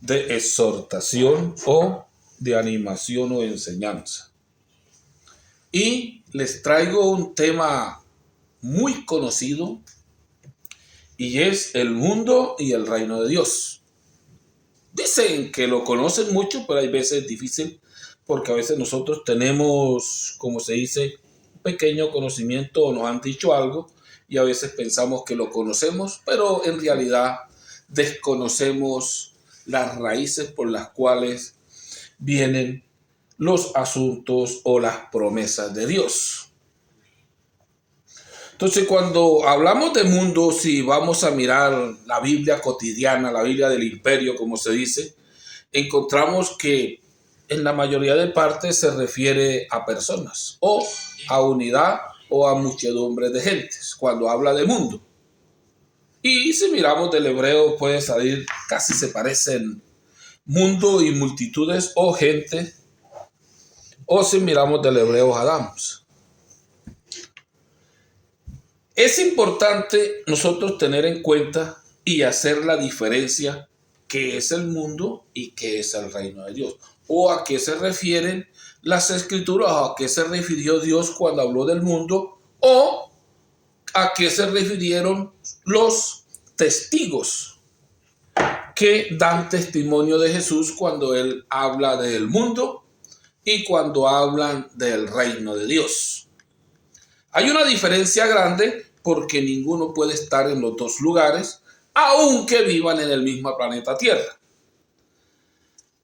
de exhortación o de animación o enseñanza. Y les traigo un tema muy conocido y es el mundo y el reino de Dios. Dicen que lo conocen mucho, pero hay veces es difícil porque a veces nosotros tenemos, como se dice, un pequeño conocimiento o nos han dicho algo y a veces pensamos que lo conocemos, pero en realidad desconocemos las raíces por las cuales vienen los asuntos o las promesas de Dios. Entonces, cuando hablamos de mundo, si vamos a mirar la Biblia cotidiana, la Biblia del imperio, como se dice, encontramos que en la mayoría de partes se refiere a personas o a unidad o a muchedumbre de gentes cuando habla de mundo. Y si miramos del hebreo puede salir, casi se parecen mundo y multitudes o gente, o si miramos del hebreo Adams. Es importante nosotros tener en cuenta y hacer la diferencia qué es el mundo y qué es el reino de Dios, o a qué se refieren las escrituras, o a qué se refirió Dios cuando habló del mundo, o a qué se refirieron los testigos que dan testimonio de Jesús cuando él habla del mundo y cuando hablan del reino de Dios. Hay una diferencia grande porque ninguno puede estar en los dos lugares, aunque vivan en el mismo planeta Tierra.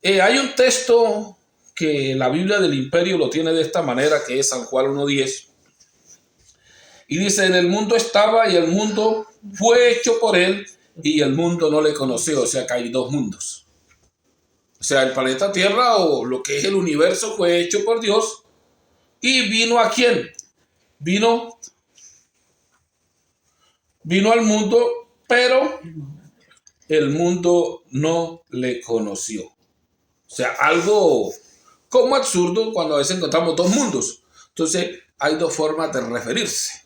Hay un texto que la Biblia del Imperio lo tiene de esta manera, que es San Juan 1:10. Y dice, en el mundo estaba y el mundo fue hecho por él y el mundo no le conoció. O sea que hay dos mundos. O sea, el planeta Tierra o lo que es el universo fue hecho por Dios. ¿Y vino a quién? Vino al mundo, pero el mundo no le conoció. O sea, algo como absurdo cuando a veces encontramos dos mundos. Entonces, hay dos formas de referirse.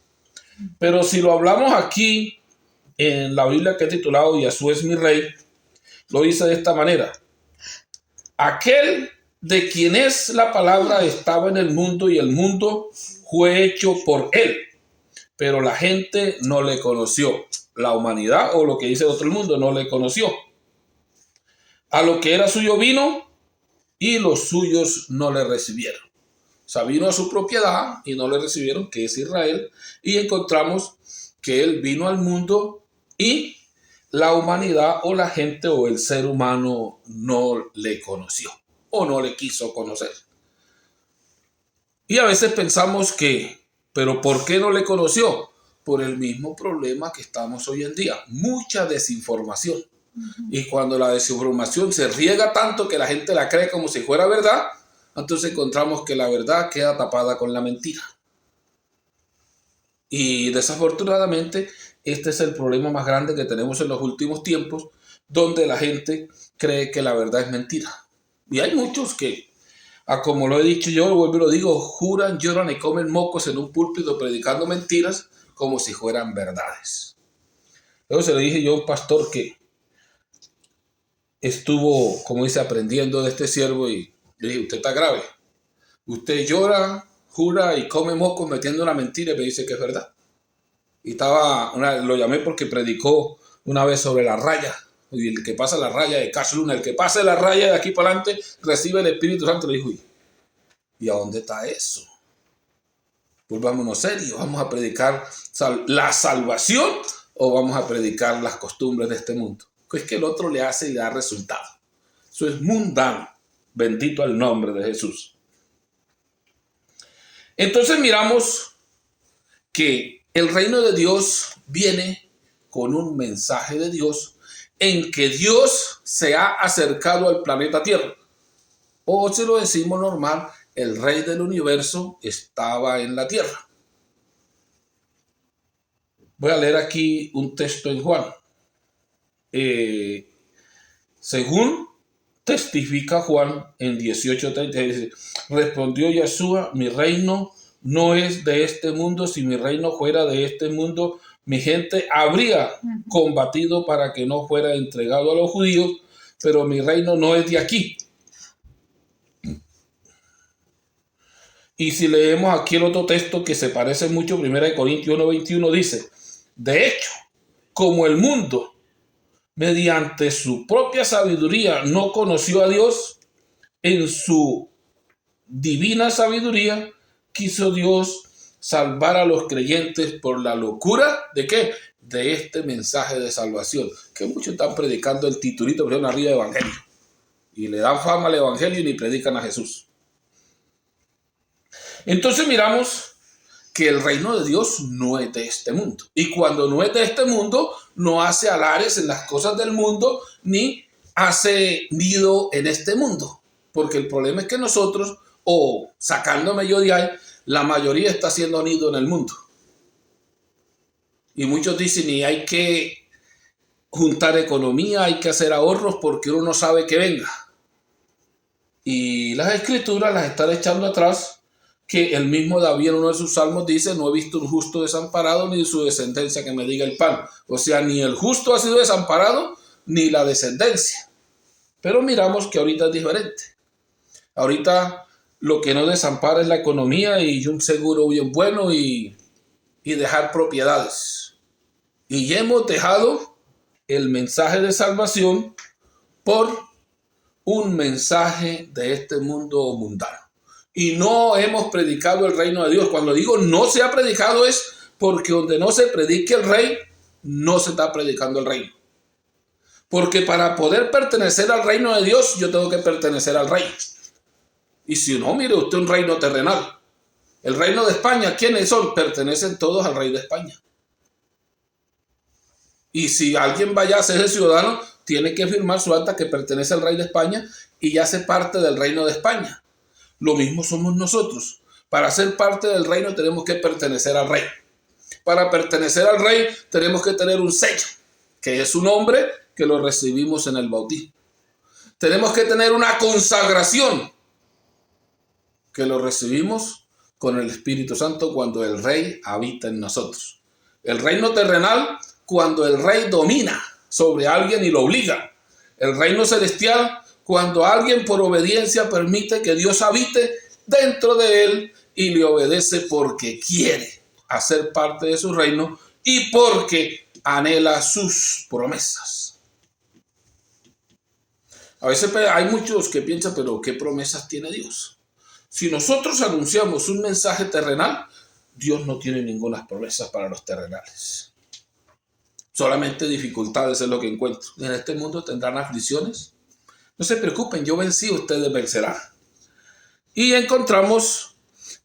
Pero si lo hablamos aquí en la Biblia que he titulado Yahshua es mi rey, lo dice de esta manera. Aquel de quien es la palabra estaba en el mundo y el mundo fue hecho por él, pero la gente no le conoció. La humanidad, o lo que dice otro mundo, no le conoció. A lo que era suyo vino y los suyos no le recibieron. O sea, vino a su propiedad y no le recibieron, que es Israel, y encontramos que él vino al mundo y la humanidad o la gente o el ser humano no le conoció o no le quiso conocer. Y a veces pensamos que, ¿pero por qué no le conoció? Por el mismo problema que estamos hoy en día, mucha desinformación. Y cuando la desinformación se riega tanto que la gente la cree como si fuera verdad, entonces encontramos que la verdad queda tapada con la mentira. Y desafortunadamente este es el problema más grande que tenemos en los últimos tiempos, donde la gente cree que la verdad es mentira. Y hay muchos que, como lo he dicho yo, vuelvo y lo digo, juran, lloran y comen mocos en un púlpito predicando mentiras como si fueran verdades. Luego se le dije yo a un pastor que estuvo, como dice, aprendiendo de este siervo y le dije, usted está grave. Usted llora, jura y come mocos metiendo una mentira y me dice que es verdad. Y lo llamé porque predicó una vez sobre la raya. Y el que pasa la raya de Cash Luna, el que pase la raya de aquí para adelante, recibe el Espíritu Santo. Le dijo, ¿y a dónde está eso? Volvámonos serios, ¿vamos a predicar la salvación o vamos a predicar las costumbres de este mundo? Es que el otro le hace y da resultado. Eso es mundano. Bendito el nombre de Jesús. Entonces miramos que el reino de Dios viene con un mensaje de Dios en que Dios se ha acercado al planeta Tierra. O si lo decimos normal, el rey del universo estaba en la tierra. Voy a leer aquí un texto en Juan. Según testifica Juan en 18:30, dice, respondió Yahshua, mi reino no es de este mundo. Si mi reino fuera de este mundo, mi gente habría combatido para que no fuera entregado a los judíos. pero mi reino no es de aquí. Y si leemos aquí el otro texto que se parece mucho, 1 Corintios 1:21 dice, de hecho, como el mundo, mediante su propia sabiduría, no conoció a Dios, en su divina sabiduría, quiso Dios salvar a los creyentes por la locura ¿de qué? De este mensaje de salvación, que muchos están predicando el titulito, pero arriba de evangelio, y le dan fama al evangelio y ni predican a Jesús. Entonces miramos que el reino de Dios no es de este mundo. Y cuando no es de este mundo, no hace alares en las cosas del mundo, ni hace nido en este mundo. Porque el problema es que nosotros, o sacándome yo de ahí, la mayoría está haciendo nido en el mundo. Y muchos dicen, y hay que juntar economía, hay que hacer ahorros porque uno no sabe que venga. Y las escrituras las están echando atrás, que el mismo David en uno de sus salmos dice, no he visto un justo desamparado ni su descendencia que me diga el pan. O sea, ni el justo ha sido desamparado ni la descendencia. Pero miramos que ahorita es diferente. Ahorita lo que no desampara es la economía y un seguro bien bueno y dejar propiedades. Y hemos dejado el mensaje de salvación por un mensaje de este mundo mundano. Y no hemos predicado el reino de Dios. Cuando digo no se ha predicado es porque donde no se predique el rey, no se está predicando el reino. Porque para poder pertenecer al reino de Dios, yo tengo que pertenecer al rey. Y si no, mire usted un reino terrenal. El reino de España, ¿quiénes son? Pertenecen todos al rey de España. Y si alguien vaya a ser el ciudadano, tiene que firmar su acta que pertenece al rey de España y ya hace parte del reino de España. Lo mismo somos nosotros. Para ser parte del reino tenemos que pertenecer al rey. Para pertenecer al rey tenemos que tener un sello, que es un nombre que lo recibimos en el bautismo. Tenemos que tener una consagración, que lo recibimos con el Espíritu Santo cuando el rey habita en nosotros. El reino terrenal, cuando el rey domina sobre alguien y lo obliga. El reino celestial, cuando alguien por obediencia permite que Dios habite dentro de él y le obedece porque quiere hacer parte de su reino y porque anhela sus promesas. A veces hay muchos que piensan, pero ¿qué promesas tiene Dios? Si nosotros anunciamos un mensaje terrenal, Dios no tiene ninguna promesa para los terrenales. Solamente dificultades es lo que encuentro. En este mundo tendrán aflicciones. No se preocupen, yo vencí, ustedes vencerán. Y encontramos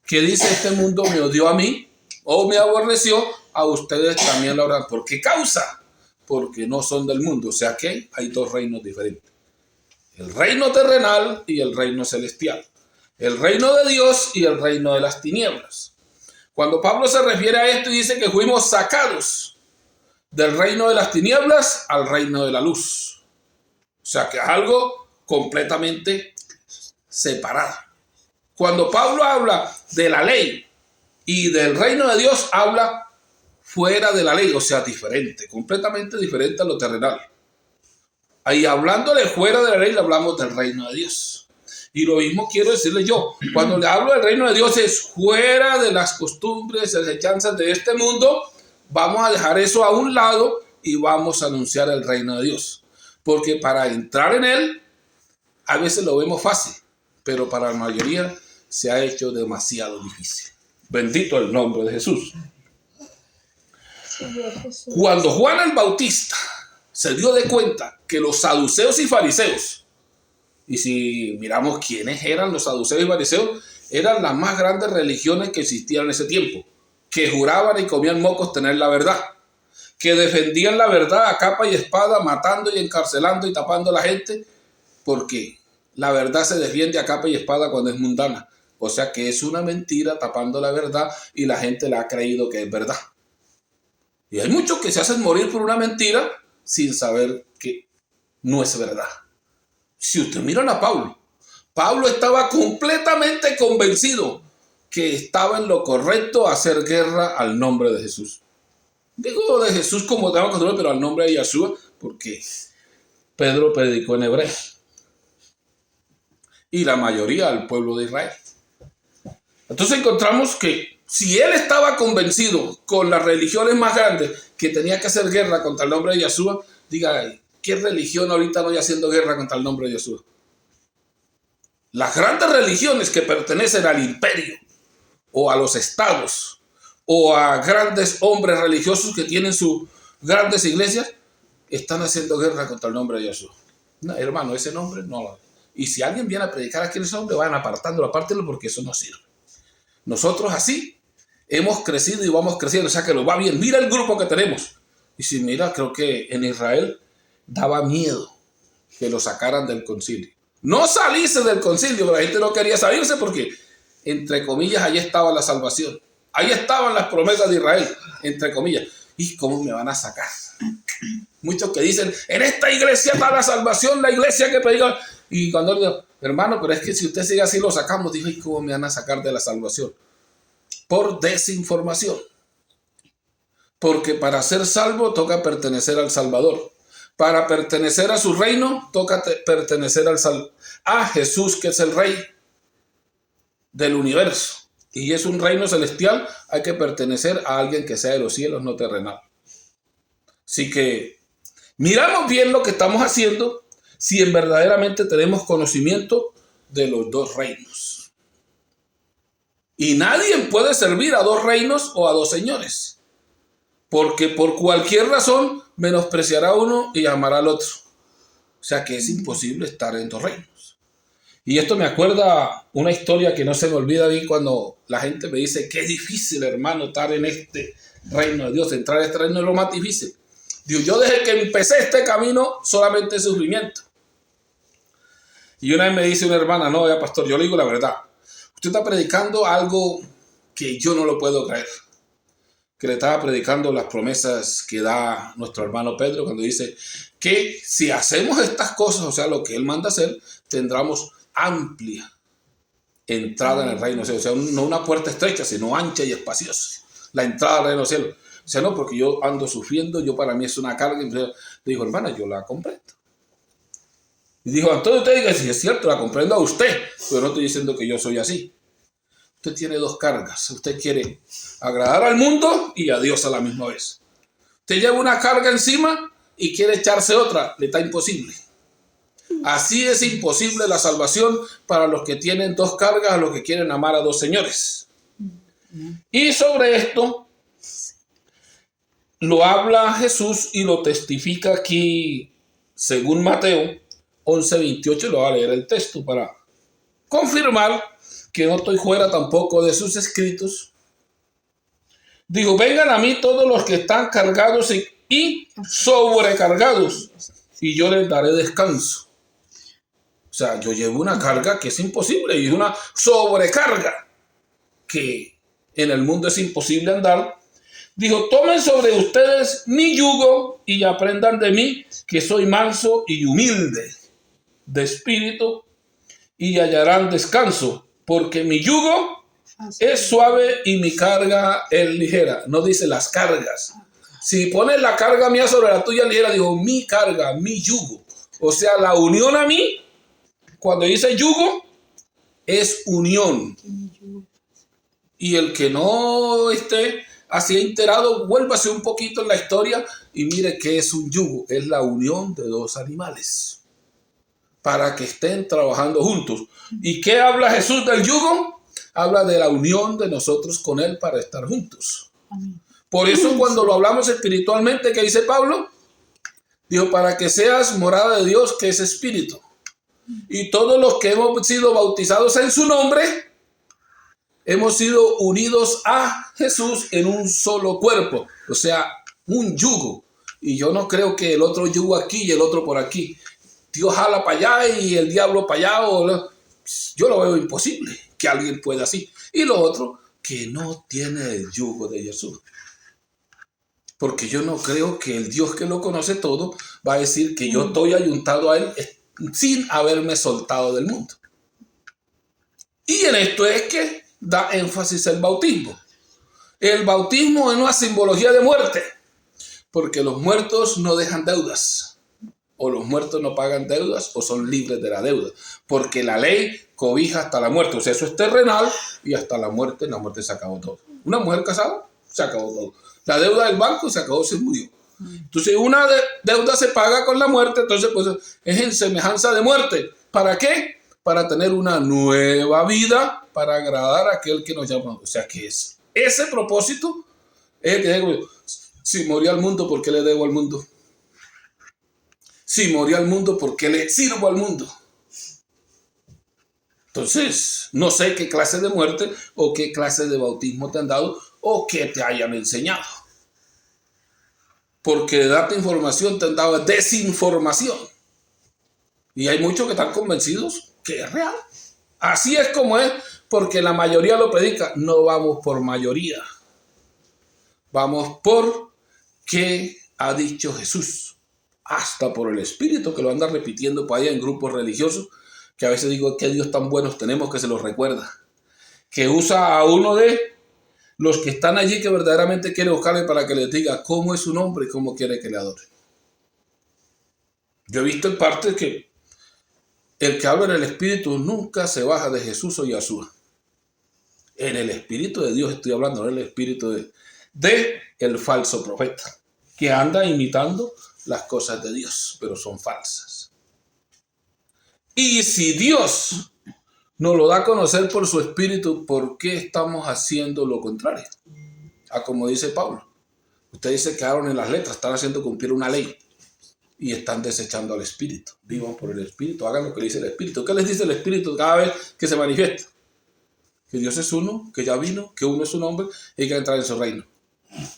que dice, este mundo me odió a mí o me aborreció, a ustedes también lo harán. ¿Por qué causa? Porque no son del mundo. O sea que hay dos reinos diferentes. El reino terrenal y el reino celestial. El reino de Dios y el reino de las tinieblas. Cuando Pablo se refiere a esto y dice que fuimos sacados del reino de las tinieblas al reino de la luz. O sea que es algo completamente separado. Cuando Pablo habla de la ley y del reino de Dios, habla fuera de la ley, o sea, diferente, completamente diferente a lo terrenal. Ahí hablándole fuera de la ley, le hablamos del reino de Dios. Y lo mismo quiero decirle yo. Cuando le hablo del reino de Dios es fuera de las costumbres, desechanzas de este mundo. Vamos a dejar eso a un lado y vamos a anunciar el reino de Dios. Porque para entrar en él, a veces lo vemos fácil, pero para la mayoría se ha hecho demasiado difícil. Bendito el nombre de Jesús. Cuando Juan el Bautista se dio de cuenta que los saduceos y fariseos, y si miramos quiénes eran los saduceos y fariseos, eran las más grandes religiones que existían en ese tiempo, que juraban y comían mocos tener la verdad, que defendían la verdad a capa y espada, matando y encarcelando y tapando a la gente, porque la verdad se defiende a capa y espada cuando es mundana. O sea que es una mentira tapando la verdad y la gente la ha creído que es verdad. Y hay muchos que se hacen morir por una mentira sin saber que no es verdad. Si usted mira a Pablo, Pablo estaba completamente convencido que estaba en lo correcto hacer guerra al nombre de Jesús. Digo de Jesús como tengo que hacerlo, pero al nombre de Yeshua, porque Pedro predicó en hebreo. Y la mayoría al pueblo de Israel. Entonces encontramos que si él estaba convencido con las religiones más grandes que tenía que hacer guerra contra el nombre de Yeshua, diga, ¿qué religión ahorita no está haciendo guerra contra el nombre de Yeshua? Las grandes religiones que pertenecen al imperio o a los estados o a grandes hombres religiosos que tienen sus grandes iglesias, están haciendo guerra contra el nombre de Yeshua. No, hermano, ese nombre no lo... Y si alguien viene a predicar aquí en ese nombre, vayan apartándolo, apártelo, porque eso no sirve. Nosotros así hemos crecido y vamos creciendo, o sea que lo va bien. Mira el grupo que tenemos. Y si mira, creo que en Israel daba miedo que lo sacaran del concilio. No salirse del concilio, pero la gente no quería salirse porque, entre comillas, ahí estaba la salvación. Ahí estaban las promesas de Israel, entre comillas. ¿Y cómo me van a sacar? Muchos que dicen, en esta iglesia está la salvación, la iglesia que predica. Y cuando le digo, hermano, pero es que si usted sigue así lo sacamos, dijo, ¿y cómo me van a sacar de la salvación? Por desinformación. Porque para ser salvo toca pertenecer al Salvador. Para pertenecer a su reino toca pertenecer a Jesús, que es el Rey del universo. Y es un reino celestial, hay que pertenecer a alguien que sea de los cielos, no terrenal. Así que miramos bien lo que estamos haciendo si en verdaderamente tenemos conocimiento de los dos reinos. Y nadie puede servir a dos reinos o a dos señores, porque por cualquier razón menospreciará a uno y amará al otro. O sea que es imposible estar en dos reinos. Y esto me acuerda una historia que no se me olvida a mí cuando la gente me dice, qué difícil, hermano, estar en este reino de Dios, entrar a este reino es lo más difícil. Digo, yo desde que empecé este camino solamente sufrimiento. Y una vez me dice una hermana, no, ya pastor, yo le digo la verdad. Usted está predicando algo que yo no lo puedo creer. Que le estaba predicando las promesas que da nuestro hermano Pedro cuando dice que si hacemos estas cosas, o sea, lo que él manda hacer, tendremos amplia entrada en el reino de los cielos. O sea, no una puerta estrecha, sino ancha y espaciosa. La entrada al reino de los cielos. O sea, no, porque yo ando sufriendo, yo para mí es una carga. Entonces, le dijo, hermana, yo la comprendo. Y dijo, entonces usted diga, sí, es cierto, la comprendo a usted, pero no estoy diciendo que yo soy así. Usted tiene dos cargas. Usted quiere agradar al mundo y a Dios a la misma vez. Usted lleva una carga encima y quiere echarse otra. Le está imposible. Así es imposible la salvación para los que tienen dos cargas, a los que quieren amar a dos señores. Y sobre esto lo habla Jesús y lo testifica aquí, según Mateo 11:28. Lo voy a leer el texto para confirmar que no estoy fuera tampoco de sus escritos. Digo, vengan a mí todos los que están cargados y sobrecargados, y yo les daré descanso. O sea, yo llevo una carga que es imposible y una sobrecarga que en el mundo es imposible andar. Dijo, tomen sobre ustedes mi yugo y aprendan de mí, que soy manso y humilde de espíritu, y hallarán descanso, porque mi yugo es suave y mi carga es ligera. No dice las cargas. Si pones la carga mía sobre la tuya ligera, digo mi carga, mi yugo. O sea, la unión a mí, cuando dice yugo, es unión. Y el que no esté así enterado, vuélvase un poquito en la historia y mire qué es un yugo. Es la unión de dos animales para que estén trabajando juntos. ¿Y qué habla Jesús del yugo? Habla de la unión de nosotros con Él para estar juntos. Por eso cuando lo hablamos espiritualmente, ¿qué dice Pablo? Dijo, para que seas morada de Dios, que es espíritu. Y todos los que hemos sido bautizados en su nombre, hemos sido unidos a Jesús en un solo cuerpo. O sea, un yugo. Y yo no creo que el otro yugo aquí y el otro por aquí. Dios jala para allá y el diablo para allá. Yo lo veo imposible que alguien pueda así. Y lo otro, que no tiene el yugo de Jesús. Porque yo no creo que el Dios que lo conoce todo va a decir que yo estoy ayuntado a Él sin haberme soltado del mundo. Y en esto es que da énfasis el bautismo. El bautismo es una simbología de muerte, porque los muertos no dejan deudas. o los muertos no pagan deudas o son libres de la deuda, porque la ley cobija hasta la muerte. O sea, eso es terrenal y hasta la muerte se acabó todo. Una mujer casada, se acabó todo. La deuda del banco se acabó, se murió. Entonces, una deuda se paga con la muerte, entonces pues es en semejanza de muerte. ¿Para qué? Para tener una nueva vida, para agradar a aquel que nos llama. O sea, que es ese propósito es el que digo, si morí al mundo, ¿por qué le debo al mundo? Si morí al mundo, ¿por qué le sirvo al mundo? Entonces, no sé qué clase de muerte o qué clase de bautismo te han dado o qué te hayan enseñado. Porque de darte información te han dado desinformación. Y hay muchos que están convencidos que es real. Así es como es, porque la mayoría lo predica. No vamos por mayoría. Vamos por qué ha dicho Jesús. Hasta por el Espíritu, que lo anda repitiendo para allá en grupos religiosos, que a veces digo, qué Dios tan buenos tenemos que se los recuerda. Que usa a uno de los que están allí que verdaderamente quiere buscarle para que les diga cómo es su nombre y cómo quiere que le adore. Yo he visto en parte que el que habla en el Espíritu nunca se baja de Jesús o Yahshua. En el Espíritu de Dios estoy hablando, no en el Espíritu de el falso profeta, que anda imitando las cosas de Dios, pero son falsas. Y si Dios nos lo da a conocer por su Espíritu, ¿por qué estamos haciendo lo contrario? Como dice Pablo. Usted dice que quedaron en las letras, están haciendo cumplir una ley y están desechando al Espíritu. Vivan por el Espíritu, hagan lo que le dice el Espíritu. ¿Qué les dice el Espíritu cada vez que se manifiesta? Que Dios es uno, que ya vino, que uno es su nombre y hay que entrar en su reino.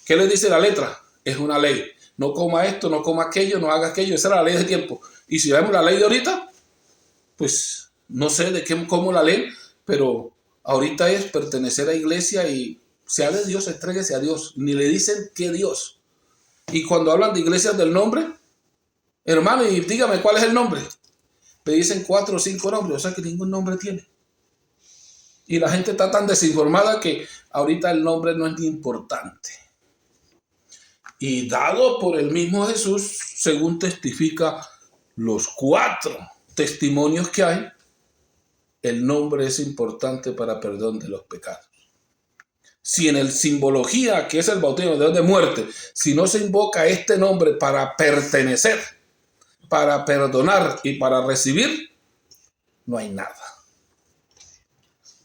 ¿Qué les dice la letra? Es una ley. No coma esto, no coma aquello, no haga aquello. Esa era la ley de tiempo. Y si vemos la ley de ahorita, pues no sé de qué, cómo la ley, pero ahorita es pertenecer a la iglesia y sea de Dios, entréguese a Dios. Ni le dicen qué Dios. Y cuando hablan de iglesias del nombre, hermano, y dígame cuál es el nombre. Le dicen 4 o 5 nombres, o sea que ningún nombre tiene. Y la gente está tan desinformada que ahorita el nombre no es ni importante. Y dado por el mismo Jesús, según testifica los 4 testimonios que hay, el nombre es importante para perdón de los pecados. Si en el simbología, que es el bautismo de muerte, si no se invoca este nombre para pertenecer, para perdonar y para recibir, no hay nada.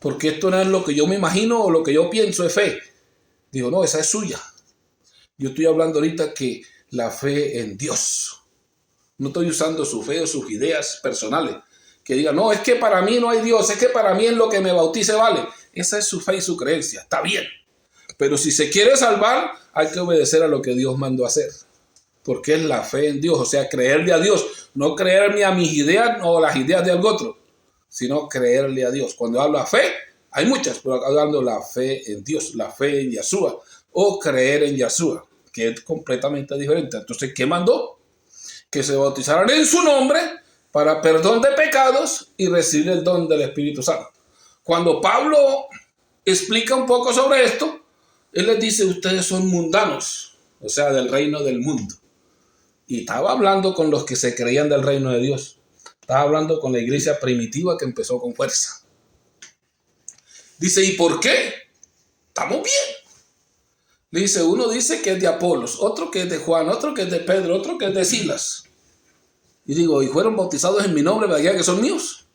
Porque esto no es lo que yo me imagino o lo que yo pienso es fe. Digo, no, esa es suya. Yo estoy hablando ahorita que la fe en Dios. No estoy usando su fe o sus ideas personales. Que digan, no, es que para mí no hay Dios, es que para mí en lo que me bautice vale. Esa es su fe y su creencia, está bien. Pero si se quiere salvar, hay que obedecer a lo que Dios mandó hacer. Porque es la fe en Dios, o sea, creerle a Dios. No creerme a mis ideas o las ideas de algo otro, sino creerle a Dios. Cuando hablo de fe, hay muchas, pero hablando de la fe en Dios, la fe en Yahshua, o creer en Yahshua, que es completamente diferente. Entonces, ¿qué mandó? Que se bautizaran en su nombre para perdón de pecados y recibir el don del Espíritu Santo. Cuando Pablo explica un poco sobre esto, él les dice, ustedes son mundanos, o sea, del reino del mundo. Y estaba hablando con los que se creían del reino de Dios. Estaba hablando con la iglesia primitiva que empezó con fuerza. Dice, ¿y por qué? Estamos bien. Le dice, uno dice que es de Apolos, otro que es de Juan, otro que es de Pedro, otro que es de Silas. Y digo, ¿y fueron bautizados en mi nombre para que son míos?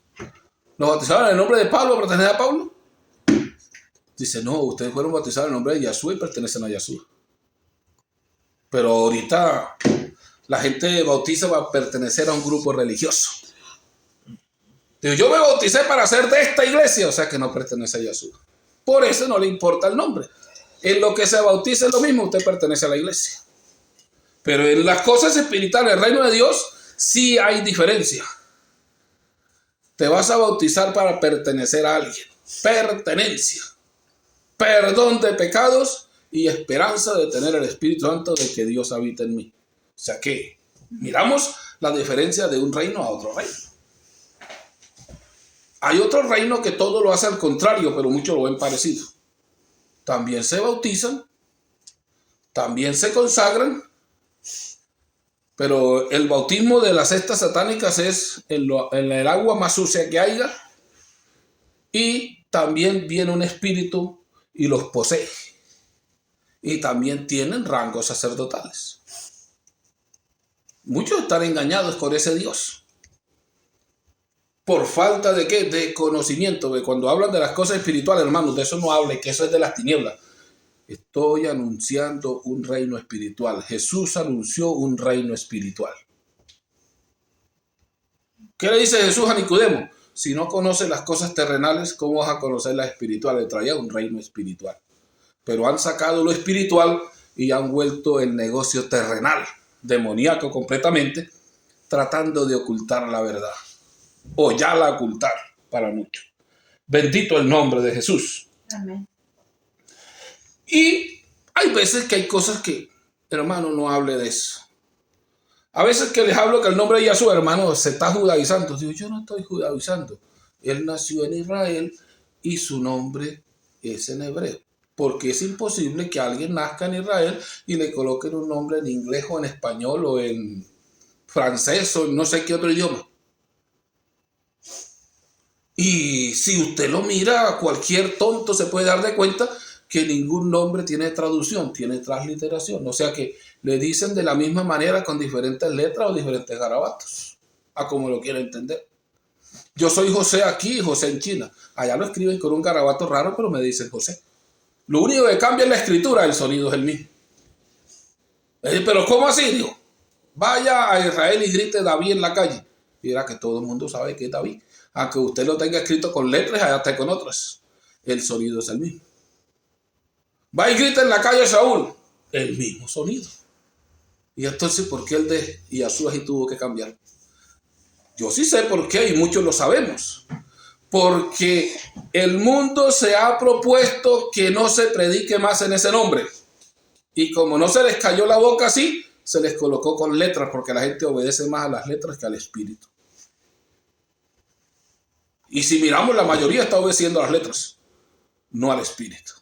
¿Los bautizaron en el nombre de Pablo, pertenecen a Pablo? Dice, no, ustedes fueron bautizados en el nombre de Yahshua y pertenecen a Yahshua. Pero ahorita la gente bautiza para pertenecer a un grupo religioso. Digo, yo me bauticé para ser de esta iglesia, o sea que no pertenece a Yahshua. Por eso no le importa el nombre. En lo que se bautiza es lo mismo, usted pertenece a la iglesia. Pero en las cosas espirituales, el reino de Dios, sí hay diferencia. Te vas a bautizar para pertenecer a alguien. Pertenencia. Perdón de pecados y esperanza de tener el Espíritu Santo de que Dios habita en mí. O sea que miramos la diferencia de un reino a otro reino. Hay otro reino que todo lo hace al contrario, pero muchos lo ven parecido. También se bautizan, también se consagran, Pero el bautismo de las sectas satánicas es en el agua más sucia que haya, y también viene un espíritu y los posee. Y también tienen rangos sacerdotales. Muchos están engañados con ese Dios. ¿Por falta de qué? De conocimiento. Cuando hablan de las cosas espirituales, hermanos, de eso no hable, que eso es de las tinieblas. Estoy anunciando un reino espiritual. Jesús anunció un reino espiritual. ¿Qué le dice Jesús a Nicodemo? Si no conoces las cosas terrenales, ¿cómo vas a conocer las espirituales? Traía un reino espiritual. Pero han sacado lo espiritual y han vuelto el negocio terrenal, demoníaco completamente, tratando de ocultar la verdad. O ya la ocultar para muchos. Bendito el nombre de Jesús. Amén. Y hay veces que hay cosas que, hermano, no hable de eso. A veces que les hablo que el nombre de Yahshua, hermano, se está judaizando. Digo, yo no estoy judaizando. Él nació en Israel y su nombre es en hebreo. Porque es imposible que alguien nazca en Israel y le coloquen un nombre en inglés o en español o en francés o en no sé qué otro idioma. Y si usted lo mira, cualquier tonto se puede dar de cuenta que ningún nombre tiene traducción, tiene transliteración. O sea que le dicen de la misma manera con diferentes letras o diferentes garabatos, a como lo quiera entender. Yo soy José aquí y José en China. Allá lo escriben con un garabato raro, pero me dicen José. Lo único que cambia es la escritura, el sonido es el mismo. Pero ¿cómo así? Digo, vaya a Israel y grite David en la calle. Y era que todo el mundo sabe que es David. Aunque usted lo tenga escrito con letras, allá está con otras. El sonido es el mismo. Va y grita en la calle Saúl. El mismo sonido. Y entonces, ¿por qué el de Yahshua sí tuvo que cambiar? Yo sí sé por qué y muchos lo sabemos. Porque el mundo se ha propuesto que no se predique más en ese nombre. Y como no se les cayó la boca así, se les colocó con letras, porque la gente obedece más a las letras que al espíritu. Y si miramos, la mayoría está obedeciendo a las letras, no al espíritu.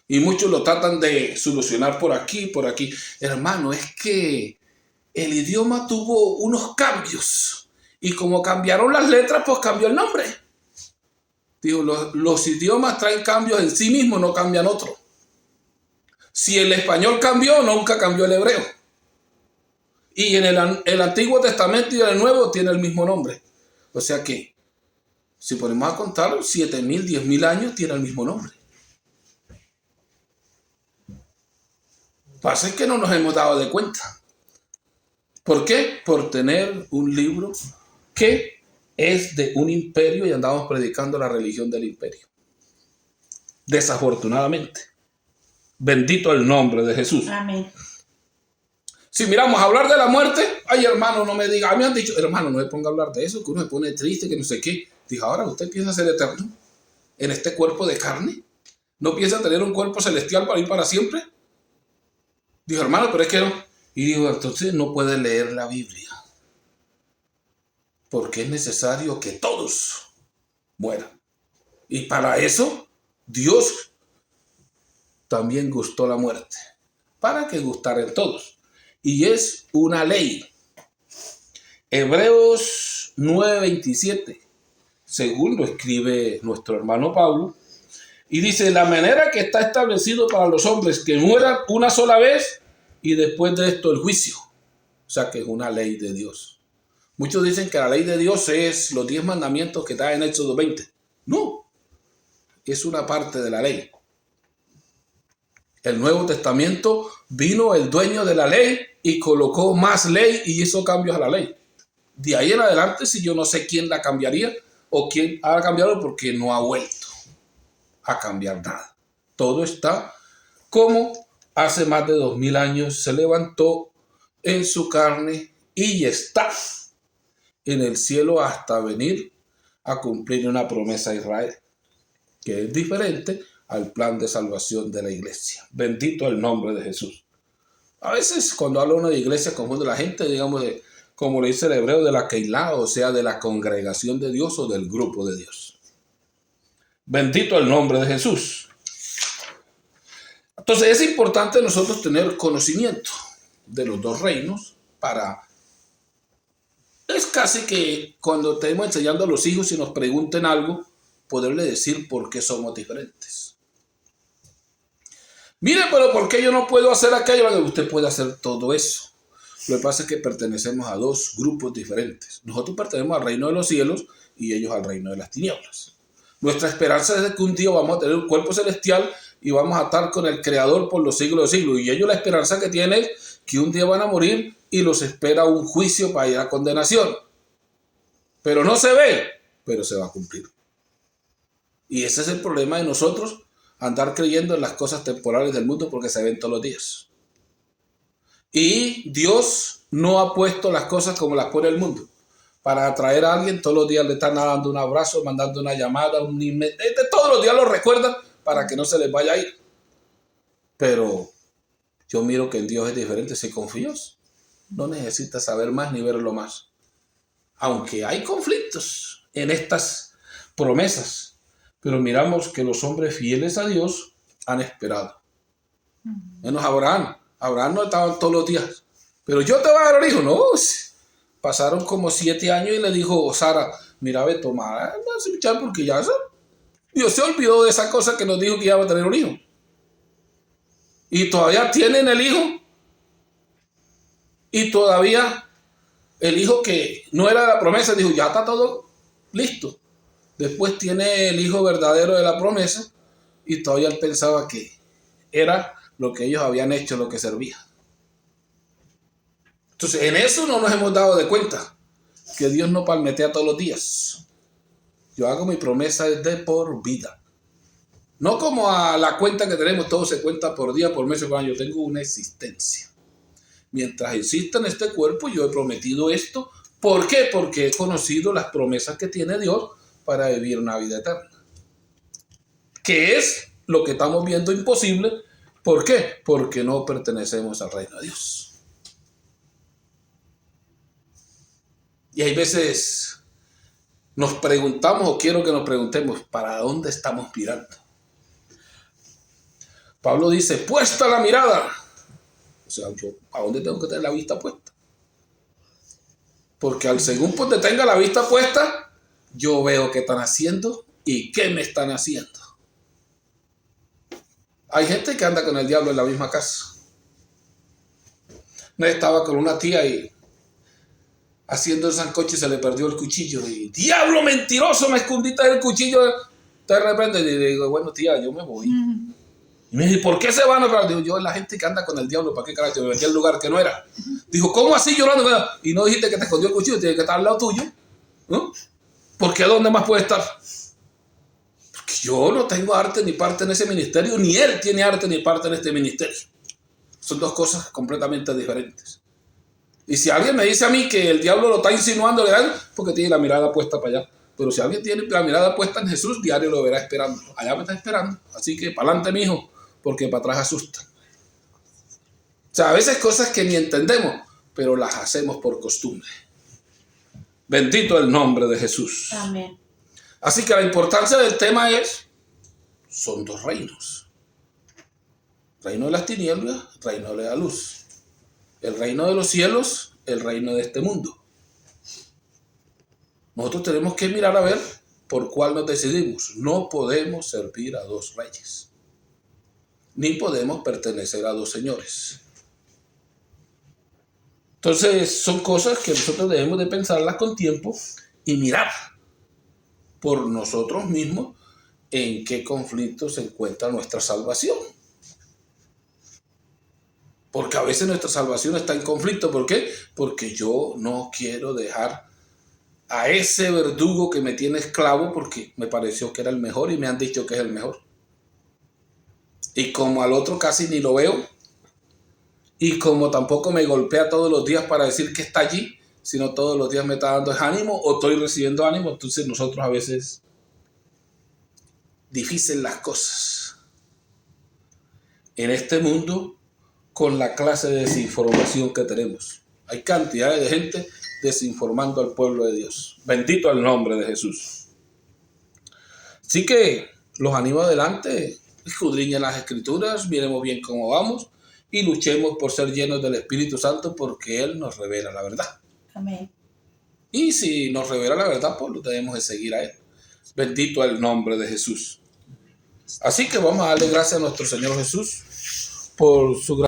Y muchos lo tratan de solucionar por aquí, por aquí. Hermano, es que el idioma tuvo unos cambios. Y como cambiaron las letras, pues cambió el nombre. Digo, los idiomas traen cambios en sí mismos, no cambian otro. Si el español cambió, nunca cambió el hebreo. Y en el Antiguo Testamento y en el Nuevo tiene el mismo nombre. O sea que, si ponemos a contar, 7.000, 10.000 años tiene el mismo nombre. Pasa que no nos hemos dado de cuenta. ¿Por qué? Por tener un libro que es de un imperio y andamos predicando la religión del imperio. Desafortunadamente. Bendito el nombre de Jesús. Amén. Si miramos a hablar de la muerte, ay hermano, no me diga, a mí me han dicho, hermano, no me ponga a hablar de eso, que uno se pone triste, que no sé qué. Dijo, ahora usted piensa ser eterno en este cuerpo de carne. ¿No piensa tener un cuerpo celestial para ir para siempre? Dijo, hermano, pero es que no. Y digo, entonces no puede leer la Biblia. Porque es necesario que todos mueran. Y para eso, Dios también gustó la muerte. Para que gustaran todos. Y es una ley. Hebreos 9:27, según lo escribe nuestro hermano Pablo, y dice, la manera que está establecido para los hombres que mueran una sola vez y después de esto el juicio. O sea que es una ley de Dios. Muchos dicen que la ley de Dios es los 10 mandamientos que está en Éxodo 20. No, es una parte de la ley. El Nuevo Testamento vino el dueño de la ley y colocó más ley y hizo cambios a la ley. De ahí en adelante, si yo no sé quién la cambiaría o quién ha cambiado, porque no ha vuelto a cambiar nada. Todo está como hace más de 2000 años se levantó en su carne y está en el cielo hasta venir a cumplir una promesa a Israel, que es diferente al plan de salvación de la iglesia. Bendito el nombre de Jesús. A veces cuando habla uno de iglesia confunde a la gente, digamos, como le dice el hebreo, de la Keilah, o sea, de la congregación de Dios o del grupo de Dios. Bendito el nombre de Jesús. Entonces es importante nosotros tener conocimiento de los dos reinos Es casi que cuando estemos enseñando a los hijos y nos pregunten algo, poderle decir por qué somos diferentes. Mire, pero ¿por qué yo no puedo hacer aquello? Usted puede hacer todo eso. Lo que pasa es que pertenecemos a dos grupos diferentes. Nosotros pertenecemos al reino de los cielos y ellos al reino de las tinieblas. Nuestra esperanza es de que un día vamos a tener un cuerpo celestial y vamos a estar con el Creador por los siglos de siglos. Y ellos la esperanza que tienen es que un día van a morir y los espera un juicio para ir a condenación. Pero no se ve, pero se va a cumplir. Y ese es el problema de nosotros, andar creyendo en las cosas temporales del mundo porque se ven todos los días. Y Dios no ha puesto las cosas como las pone el mundo. Para atraer a alguien, todos los días le están dando un abrazo, mandando una llamada, un email. Todos los días lo recuerdan para que no se les vaya a ir. Pero yo miro que en Dios es diferente. Si confías, no necesitas saber más ni verlo más. Aunque hay conflictos en estas promesas, pero miramos que los hombres fieles a Dios han esperado. Menos Abraham. Abraham no estaba todos los días. Pero yo te voy a dar un hijo. No, pasaron como 7 años y le dijo Sara, mira, ve, toma, porque ya Dios se olvidó de esa cosa que nos dijo que iba a tener un hijo. Y todavía tienen el hijo. Y todavía el hijo que no era la promesa, dijo, ya está todo listo. Después tiene el hijo verdadero de la promesa y todavía él pensaba que era lo que ellos habían hecho, lo que servía. Entonces, en eso no nos hemos dado de cuenta, que Dios no palmetea todos los días. Yo hago mi promesa de por vida. No como a la cuenta que tenemos, todo se cuenta por día, por mes, por año. Yo tengo una existencia. Mientras exista en este cuerpo, yo he prometido esto. ¿Por qué? Porque he conocido las promesas que tiene Dios para vivir una vida eterna. ¿Qué es lo que estamos viendo imposible? ¿Por qué? Porque no pertenecemos al reino de Dios. Y hay veces nos preguntamos, o quiero que nos preguntemos, ¿para dónde estamos mirando? Pablo dice, puesta la mirada. O sea, yo, ¿a dónde tengo que tener la vista puesta? Porque al según pues tenga la vista puesta, yo veo qué están haciendo y qué me están haciendo. Hay gente que anda con el diablo en la misma casa. No, estaba con una tía y haciendo el sancocho y se le perdió el cuchillo. Y, ¡diablo mentiroso! Me escondiste el cuchillo. De repente y le digo, bueno, tía, yo me voy. Y me dice, ¿por qué se van? Digo, yo, la gente que anda con el diablo, ¿para qué carajo? Yo me metí al lugar que no era. Dijo, ¿cómo así llorando? Y no dijiste que te escondió el cuchillo, tiene que estar al lado tuyo. ¿No? ¿Por qué? ¿Dónde más puede estar? Porque yo no tengo arte ni parte en ese ministerio, ni él tiene arte ni parte en este ministerio. Son dos cosas completamente diferentes. Y si alguien me dice a mí que el diablo lo está insinuando, porque tiene la mirada puesta para allá. Pero si alguien tiene la mirada puesta en Jesús, diario lo verá esperando. Allá me está esperando. Así que para adelante, mijo, porque para atrás asusta. O sea, a veces cosas que ni entendemos, pero las hacemos por costumbre. Bendito el nombre de Jesús. Amén. Así que la importancia del tema son dos reinos. Reino de las tinieblas, reino de la luz. El reino de los cielos, el reino de este mundo. Nosotros tenemos que mirar a ver por cuál nos decidimos. No podemos servir a dos reyes. Ni podemos pertenecer a dos señores. Entonces, son cosas que nosotros debemos de pensarlas con tiempo y mirar por nosotros mismos en qué conflicto se encuentra nuestra salvación. Porque a veces nuestra salvación está en conflicto. ¿Por qué? Porque yo no quiero dejar a ese verdugo que me tiene esclavo porque me pareció que era el mejor y me han dicho que es el mejor. Y como al otro casi ni lo veo, y como tampoco me golpea todos los días para decir que está allí, sino todos los días me está dando ánimo o estoy recibiendo ánimo, entonces nosotros a veces difícil las cosas. En este mundo, con la clase de desinformación que tenemos, hay cantidades de gente desinformando al pueblo de Dios. Bendito el nombre de Jesús. Así que los animo adelante, escudriñen las escrituras, miremos bien cómo vamos y luchemos por ser llenos del Espíritu Santo porque Él nos revela la verdad. Amén. Y si nos revela la verdad, pues lo debemos de seguir a Él. Bendito el nombre de Jesús. Así que vamos a darle gracias a nuestro Señor Jesús por su gracia.